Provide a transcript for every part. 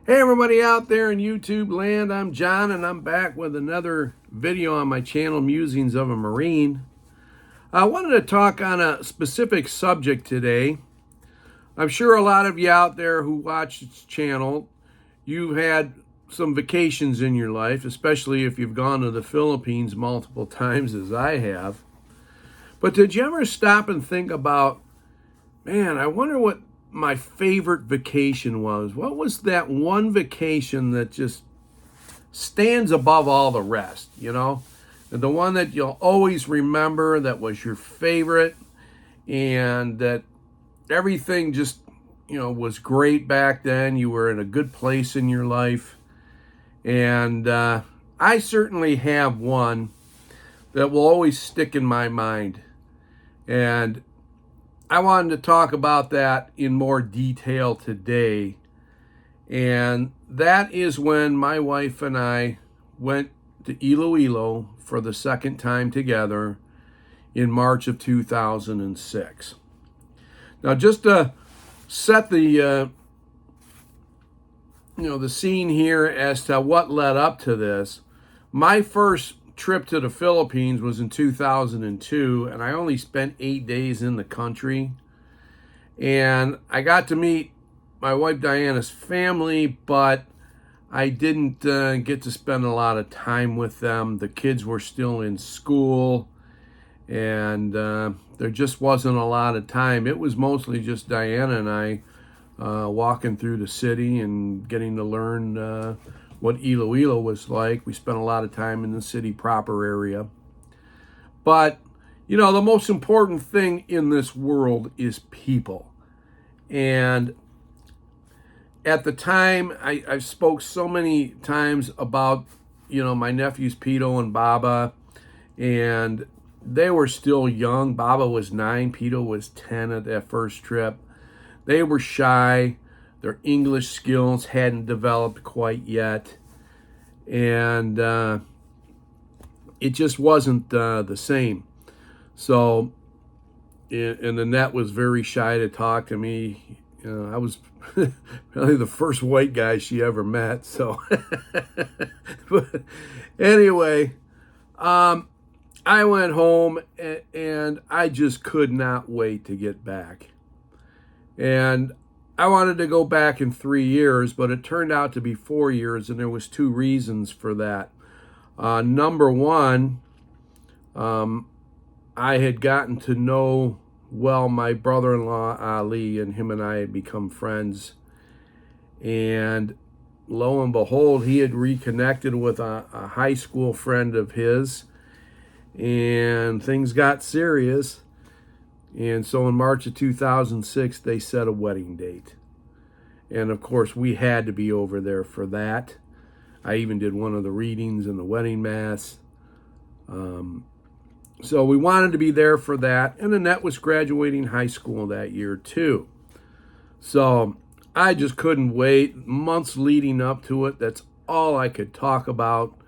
Hey everybody out there in YouTube land, I'm John and I'm back with another video on my channel, Musings of a Marine. I wanted to talk on a specific subject today. I'm sure a lot of you out there who watch this channel, you've had some vacations in your life, especially if you've gone to the Philippines multiple times as I have. But did you ever stop and think about, man, I wonder what my favorite vacation was? What was that one vacation that just stands above all the rest, And the one that you'll always remember, that was your favorite, and that everything just, was great back then. You were in a good place in your life. And I certainly have one that will always stick in my mind. And I wanted to talk about that in more detail today. And that is when my wife and I went to Iloilo for the second time together in March of 2006. Now, just to set the the scene here as to what led up to this, my first trip to the Philippines was in 2002, and I only spent 8 days in the country. And I got to meet my wife Diana's family, but I didn't get to spend a lot of time with them. The kids were still in school, and there just wasn't a lot of time. It was mostly just Diana and I walking through the city and getting to learn what Iloilo was like. We spent a lot of time in the city proper area. But, the most important thing in this world is people. And at the time, I spoke so many times about, my nephews Pito and Baba, and they were still young. Baba was 9, Pito was 10 at that first trip. They were shy. Their English skills hadn't developed quite yet. And it just wasn't the same. So, and Annette was very shy to talk to me. I was probably the first white guy she ever met. So, but anyway, I went home and I just could not wait to get back. And I wanted to go back in 3 years, but it turned out to be 4 years, and there was 2 reasons for that. Number one, I had gotten to know my brother-in-law Ali, and him and I had become friends. And lo and behold, he had reconnected with a high school friend of his, and things got serious. And so in March of 2006, they set a wedding date. And of course, we had to be over there for that. I even did one of the readings in the wedding mass. So we wanted to be there for that. And Annette was graduating high school that year too. So I just couldn't wait. Months leading up to it, that's all I could talk about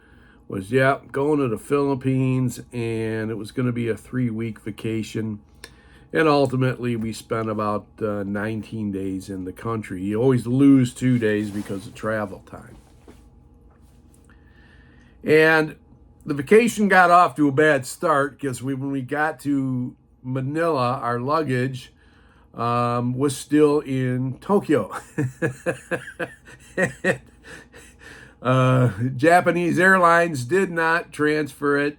was, going to the Philippines. And it was going to be a 3-week vacation. And ultimately, we spent about 19 days in the country. You always lose 2 days because of travel time. And the vacation got off to a bad start because when we got to Manila, our luggage was still in Tokyo. Japanese Airlines did not transfer it,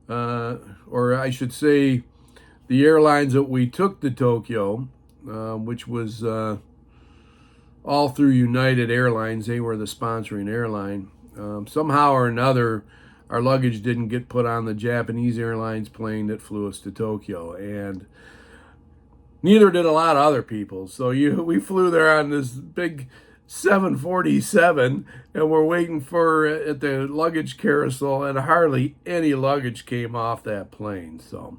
or I should say, the airlines that we took to Tokyo, which was all through United Airlines, they were the sponsoring airline. Somehow or another, our luggage didn't get put on the Japanese Airlines plane that flew us to Tokyo, and neither did a lot of other people. So we flew there on this big 747, and we're waiting at the luggage carousel, and hardly any luggage came off that plane. So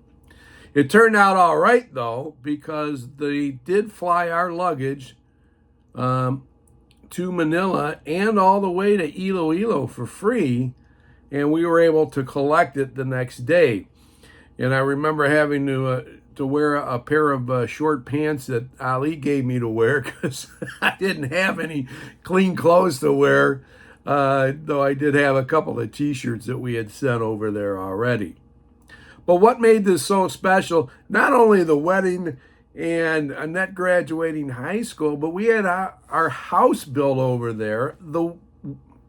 it turned out all right, though, because they did fly our luggage to Manila and all the way to Iloilo for free, and we were able to collect it the next day. And I remember having to to wear a pair of short pants that Ali gave me to wear because I didn't have any clean clothes to wear, though I did have a couple of t-shirts that we had sent over there already. But what made this so special, not only the wedding and Annette graduating high school, but we had our house built over there the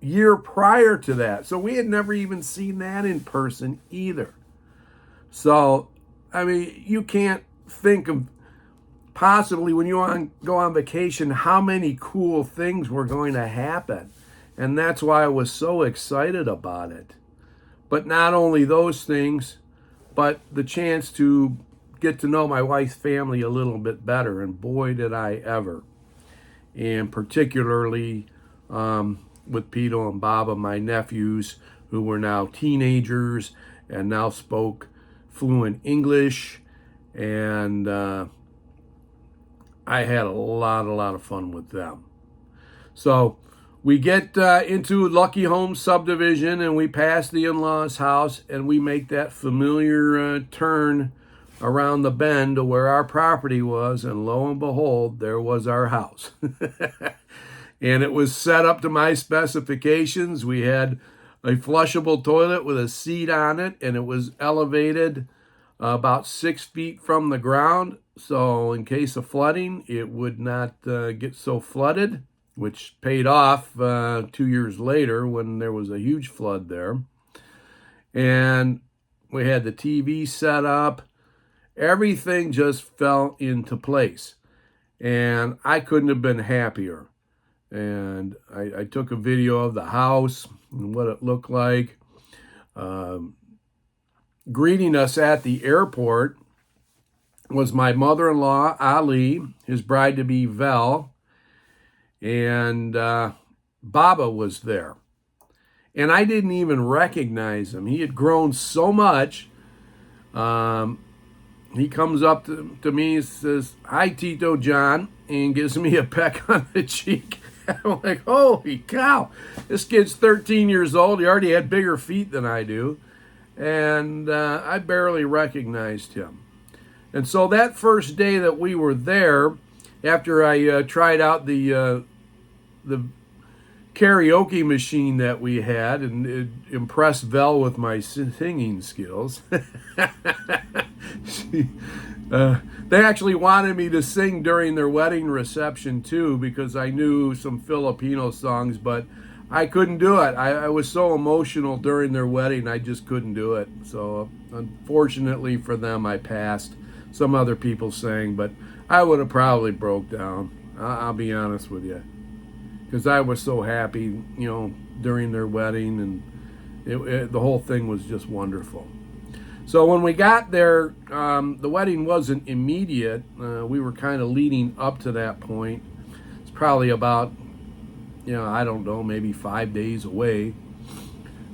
year prior to that. So we had never even seen that in person either. So, I mean, you can't think of possibly when you go on vacation how many cool things were going to happen. And that's why I was so excited about it. But not only those things, but the chance to get to know my wife's family a little bit better. And boy, did I ever. And particularly with Pito and Baba, my nephews, who were now teenagers and now spoke fluent English. And I had a lot of fun with them. So we get into Lucky Homes subdivision and we pass the in-laws' house and we make that familiar turn around the bend to where our property was, and lo and behold, there was our house. And it was set up to my specifications. We had a flushable toilet with a seat on it, and it was elevated about 6 feet from the ground. So in case of flooding, it would not get so flooded, which paid off 2 years later when there was a huge flood there. And we had the TV set up. Everything just fell into place. And I couldn't have been happier. And I took a video of the house and what it looked like. Greeting us at the airport was my mother-in-law, Ali, his bride-to-be, Vel, and Baba was there. And I didn't even recognize him. He had grown so much. He comes up to me and says, "Hi, Tito John," and gives me a peck on the cheek. I'm like, holy cow, this kid's 13 years old. He already had bigger feet than I do. And I barely recognized him. And so that first day that we were there, after I tried out the karaoke machine that we had and it impressed Vel with my singing skills, they actually wanted me to sing during their wedding reception too, because I knew some Filipino songs, but I couldn't do it. I was so emotional during their wedding, I just couldn't do it. So unfortunately for them, I passed. Some other people sang, but I would have probably broke down. I'll be honest with you, because I was so happy, during their wedding, and the whole thing was just wonderful. So when we got there, the wedding wasn't immediate. We were kind of leading up to that point. It's probably about, I don't know, maybe 5 days away.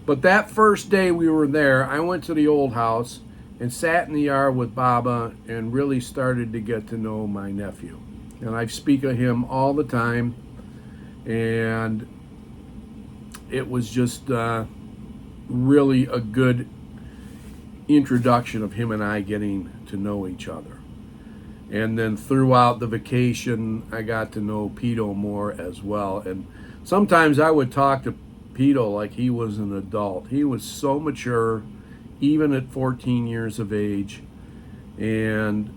But that first day we were there, I went to the old house and sat in the yard with Baba and really started to get to know my nephew. And I speak of him all the time. And it was just really a good introduction of him and I getting to know each other. And then throughout the vacation, I got to know Pito more as well. And sometimes I would talk to Pito like he was an adult. He was so mature, even at 14 years of age. And,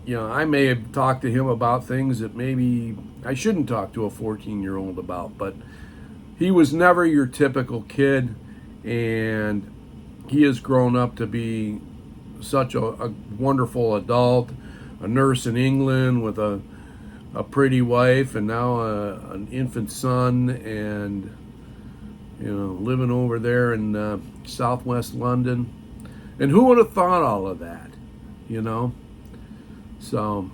I may have talked to him about things that maybe I shouldn't talk to a 14-year-old about. But he was never your typical kid. And he has grown up to be such a wonderful adult, a nurse in England with a pretty wife, and now an infant son, and living over there in southwest London. And who would have thought all of that, So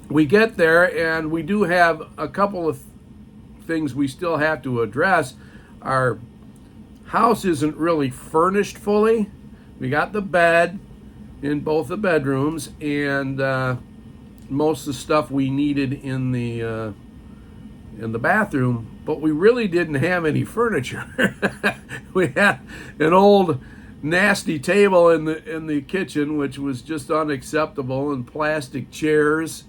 we get there, and we do have a couple of things we still have to address. Our house isn't really furnished fully. We got the bed in both the bedrooms, and most of the stuff we needed in the bathroom, but we really didn't have any furniture. We had an old nasty table in the kitchen, which was just unacceptable, and plastic chairs.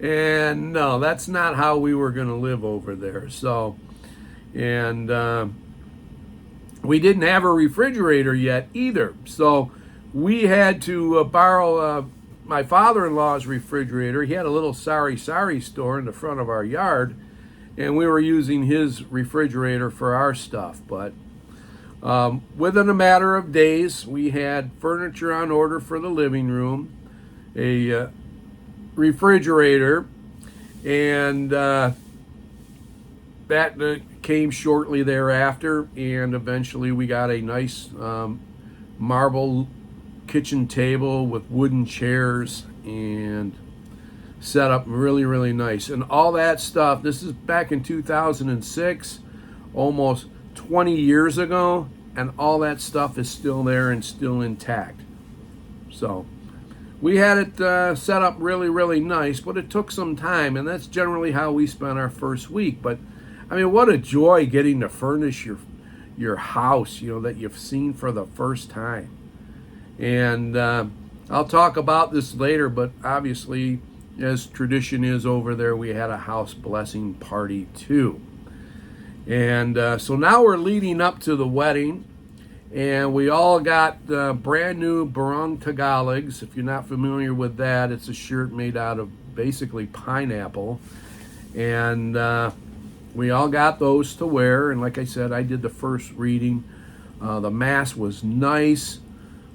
And no, that's not how we were going to live over there. So, and we didn't have a refrigerator yet either. So we had to borrow my father-in-law's refrigerator. He had a little sari store in the front of our yard, and we were using his refrigerator for our stuff. But within a matter of days, we had furniture on order for the living room, a refrigerator, and that came shortly thereafter. And eventually we got a nice marble kitchen table with wooden chairs and set up really, really nice. And all that stuff, this is back in 2006, almost 20 years ago, and all that stuff is still there and still intact. So we had it set up really, really nice, but it took some time, and that's generally how we spent our first week. But I mean, what a joy getting to furnish your house, that you've seen for the first time. And I'll talk about this later, but obviously, as tradition is over there, we had a house blessing party too. And so now we're leading up to the wedding, and we all got brand new barong Tagalogs. If you're not familiar with that, it's a shirt made out of basically pineapple. And we all got those to wear. And like I said, I did the first reading. The Mass was nice.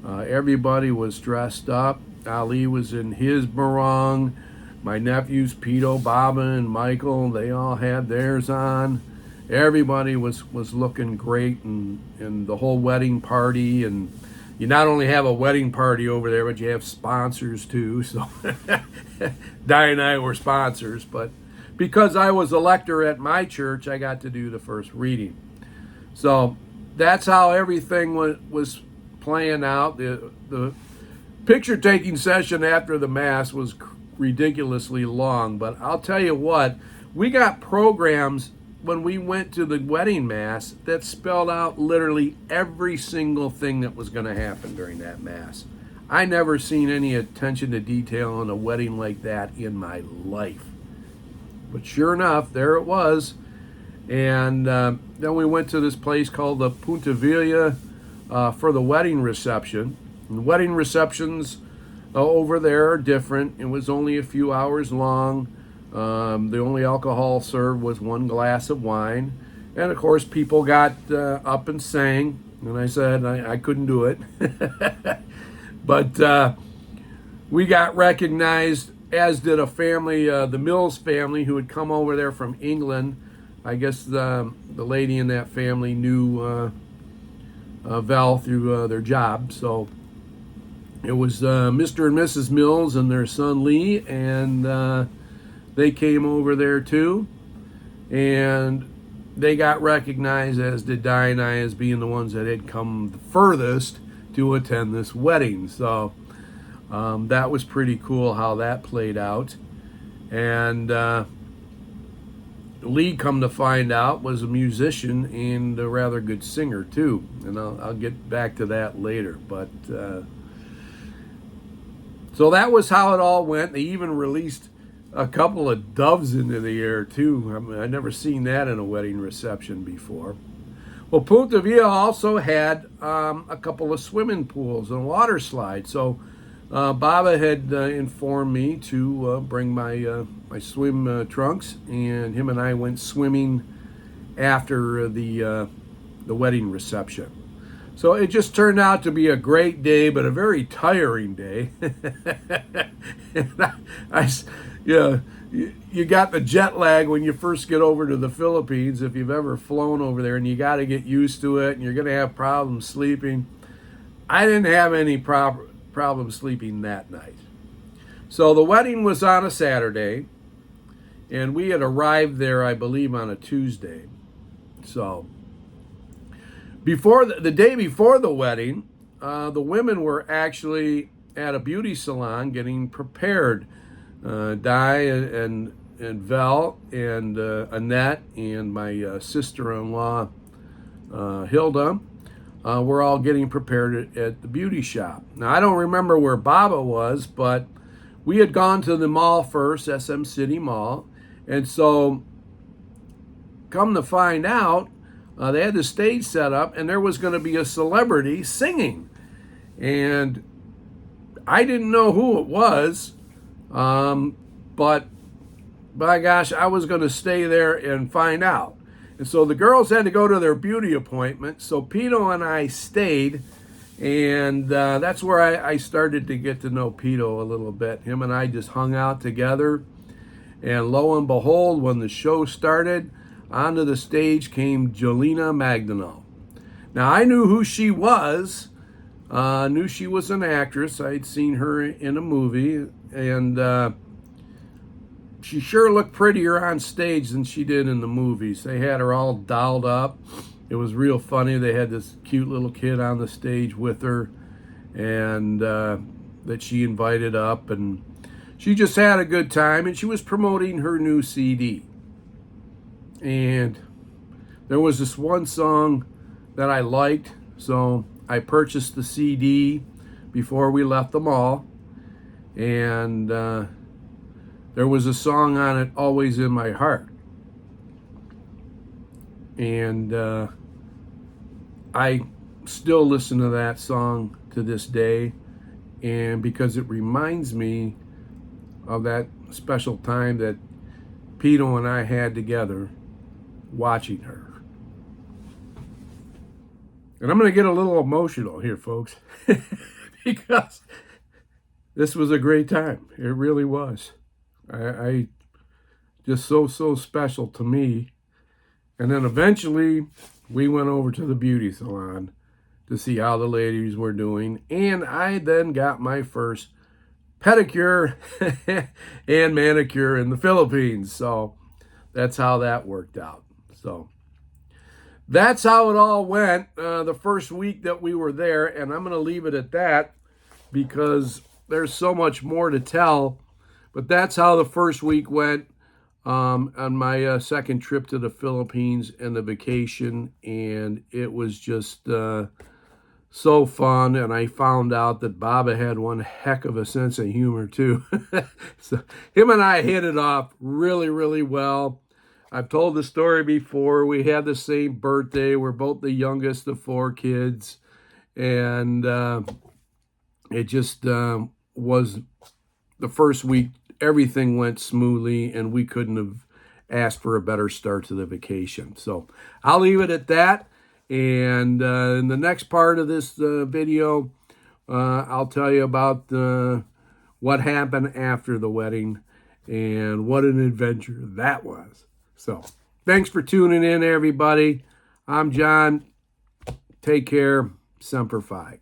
Everybody was dressed up. Ali was in his barong. My nephews, Pito, Baba, and Michael, they all had theirs on. Everybody was looking great, and the whole wedding party. And you not only have a wedding party over there, but you have sponsors too. So Di and I were sponsors, but because I was a lector at my church, I got to do the first reading. So that's how everything was playing out. The picture taking session after the Mass was ridiculously long, but I'll tell you what, we got programs when we went to the wedding Mass that spelled out literally every single thing that was going to happen during that Mass. I never seen any attention to detail in a wedding like that in my life. But sure enough, there it was. And then we went to this place called the Punta Villa for the wedding reception. And wedding receptions over there are different. It was only a few hours long. The only alcohol served was one glass of wine. And of course, people got up and sang. And I said I couldn't do it. But we got recognized, as did a family, the Mills family, who had come over there from England. I guess the lady in that family knew Val through their job. So it was Mr. and Mrs. Mills and their son Lee, and they came over there too. And they got recognized, as did Di and I, as being the ones that had come the furthest to attend this wedding. So that was pretty cool how that played out. And Lee, come to find out, was a musician and a rather good singer too. And I'll get back to that later. But so that was how it all went. They even released a couple of doves into the air too. I mean, I'd never seen that in a wedding reception before. Well, Punta Villa also had a couple of swimming pools and a water slide. So Baba had informed me to bring my swim trunks, and him and I went swimming after the wedding reception. So it just turned out to be a great day, but a very tiring day. You got the jet lag when you first get over to the Philippines, if you've ever flown over there, and you got to get used to it, and you're going to have problems sleeping. I didn't have any problem sleeping that night. So the wedding was on a Saturday, and we had arrived there, I believe, on a Tuesday. So before the day before the wedding, the women were actually at a beauty salon getting prepared. Di and Val and Annette and my sister-in-law Hilda we're all getting prepared at the beauty shop. Now, I don't remember where Baba was, but we had gone to the mall first, SM City Mall. And so, come to find out, they had the stage set up, and there was going to be a celebrity singing. And I didn't know who it was, but by gosh, I was going to stay there and find out. And so the girls had to go to their beauty appointment. So Pito and I stayed, and that's where I started to get to know Pito a little bit. Him and I just hung out together. And lo and behold, when the show started, onto the stage came Jolena Magdano. Now, I knew who she was. Knew she was an actress. I'd seen her in a movie. And she sure looked prettier on stage than she did in the movies. They had her all dolled up. It was real funny. They had this cute little kid on the stage with her, and that she invited up, and she just had a good time, and she was promoting her new CD. And there was this one song that I liked, so I purchased the CD before we left the mall, and there was a song on it, Always in My Heart. And I still listen to that song to this day, and because it reminds me of that special time that Pito and I had together watching her. And I'm going to get a little emotional here, folks, because this was a great time. It really was. I just so special to me. And then eventually we went over to the beauty salon to see how the ladies were doing. And I then got my first pedicure and manicure in the Philippines. So that's how that worked out. So that's how it all went the first week that we were there. And I'm going to leave it at that because there's so much more to tell. But that's how the first week went on my second trip to the Philippines and the vacation. And it was just so fun. And I found out that Baba had one heck of a sense of humor, too. So him and I hit it off really, really well. I've told the story before. We had the same birthday. We're both the youngest of 4 kids. And it just was the first week. Everything went smoothly, and we couldn't have asked for a better start to the vacation. So I'll leave it at that. And in the next part of this video, I'll tell you about what happened after the wedding and what an adventure that was. So thanks for tuning in, everybody. I'm John. Take care. Semper Fi.